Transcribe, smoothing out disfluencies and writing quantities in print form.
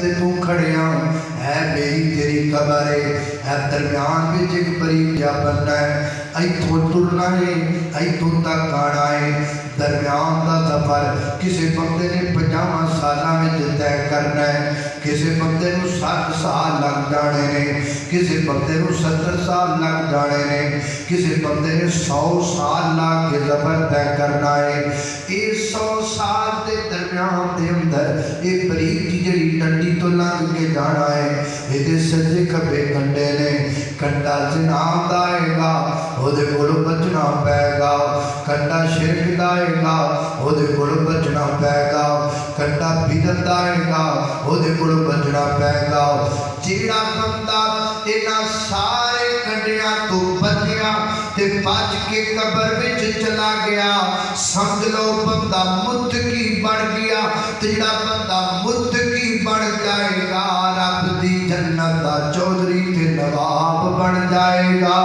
ते तू खड़िया है मेरी तेरी कबर है दरम्यान में एक बरीक जा बनना है इथों तुरना है इथों तक आना है दरम्यान का सफर किसी बंदे ने 50 सालों में तय करना है किसी बंदे को 60 साल लग जाने ने किसी बंदे को 70 साल लग जाने ने किसी बंदे ने 100 साल लग के सफर तय करना है। ये 100 साल के दरम्यान के अंदर ये बरीक जी डंडी तो लंघ के जाना है ये सज्जे खब्बे कंडे ने कंडा जनाब दा आएगा ओदे कोल बचना पैगा कंडा शिरक दा आएगा ओदे कोल बचना पैगा कंडा बिदत दा आएगा ओदे कोल बचना पैगा। जेड़ा बंदा इन्हां सारे कंडियां तो बचिया ते बच के कबर विच चला गया समझ लो बंदा मुत्तकी बन गया। ते जेड़ा बंदा मुत्तकी बन जाएगा रब दी जन्नत दा चौधरी ते नवाब बन जाएगा।